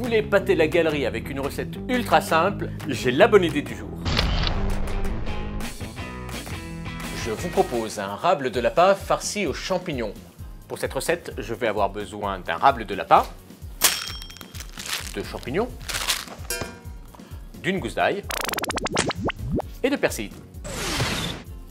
voulez épater la galerie avec une recette ultra simple, j'ai la bonne idée du jour. Je vous propose un rable de lapin farci aux champignons. Pour cette recette, je vais avoir besoin d'un rable de lapin, de champignons, d'une gousse d'ail et de persil.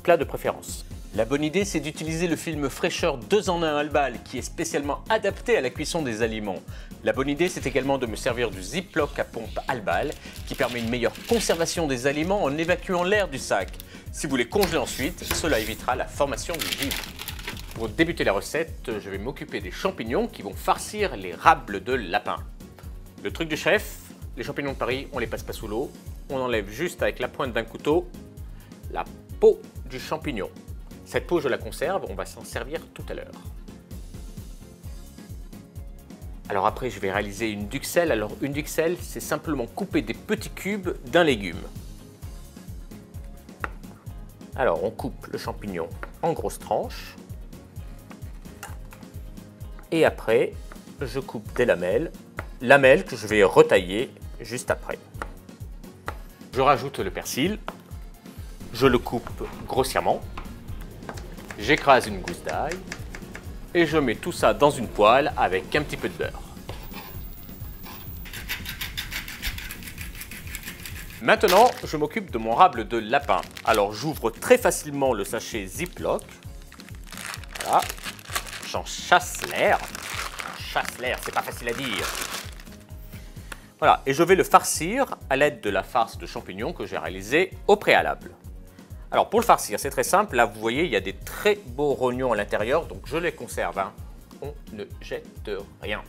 Plat de préférence. La bonne idée, c'est d'utiliser le film fraîcheur 2 en 1 Albal qui est spécialement adapté à la cuisson des aliments. La bonne idée, c'est également de me servir du Ziploc à pompe Albal qui permet une meilleure conservation des aliments en évacuant l'air du sac. Si vous les congelez ensuite, cela évitera la formation du givre. Pour débuter la recette, je vais m'occuper des champignons qui vont farcir les rables de lapin. Le truc du chef, les champignons de Paris, on ne les passe pas sous l'eau. On enlève juste avec la pointe d'un couteau la peau du champignon. Cette peau, je la conserve, on va s'en servir tout à l'heure. Alors après, je vais réaliser une duxelle. Alors une duxelle, c'est simplement couper des petits cubes d'un légume. Alors on coupe le champignon en grosses tranches. Et après, je coupe des lamelles. Lamelles que je vais retailler juste après. Je rajoute le persil. Je le coupe grossièrement. J'écrase une gousse d'ail et je mets tout ça dans une poêle avec un petit peu de beurre. Maintenant, je m'occupe de mon rable de lapin. Alors j'ouvre très facilement le sachet Ziploc. Voilà. J'en chasse l'air. C'est pas facile à dire. Voilà, et je vais le farcir à l'aide de la farce de champignons que j'ai réalisée au préalable. Alors pour le farcir, c'est très simple. Là, vous voyez, il y a des très beaux rognons à l'intérieur, donc je les conserve. Hein. On ne jette rien.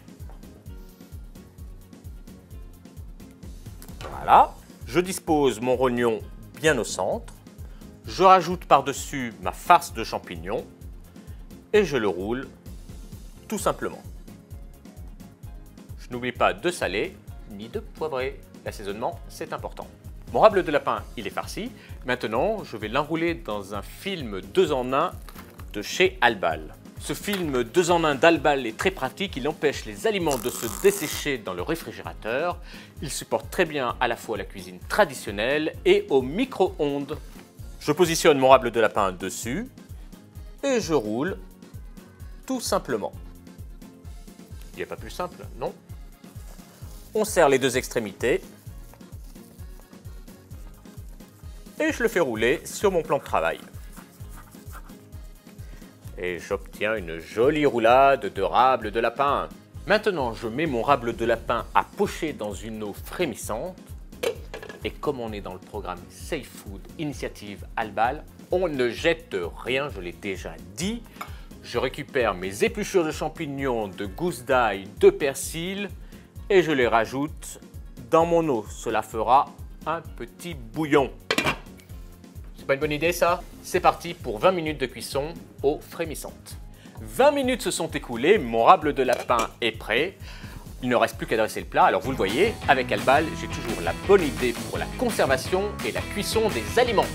Voilà. Je dispose mon rognon bien au centre. Je rajoute par-dessus ma farce de champignons et je le roule tout simplement. Je n'oublie pas de saler ni de poivrer. L'assaisonnement, c'est important. Mon rable de lapin, il est farci. Maintenant, je vais l'enrouler dans un film 2 en 1 de chez Albal. Ce film 2 en 1 d'Albal est très pratique. Il empêche les aliments de se dessécher dans le réfrigérateur. Il supporte très bien à la fois la cuisine traditionnelle et au micro-ondes. Je positionne mon rable de lapin dessus et je roule tout simplement. Il n'y a pas plus simple, non? On serre les 2 extrémités. Et je le fais rouler sur mon plan de travail. Et j'obtiens une jolie roulade de rable de lapin. Maintenant, je mets mon rable de lapin à pocher dans une eau frémissante. Et comme on est dans le programme Safe Food Initiative Albal, on ne jette rien, je l'ai déjà dit. Je récupère mes épluchures de champignons, de gousses d'ail, de persil et je les rajoute dans mon eau. Cela fera un petit bouillon. C'est pas une bonne idée ça? C'est parti pour 20 minutes de cuisson eau frémissante. 20 minutes se sont écoulées, mon rable de lapin est prêt. Il ne reste plus qu'à dresser le plat. Alors vous le voyez, avec Albal, j'ai toujours la bonne idée pour la conservation et la cuisson des aliments.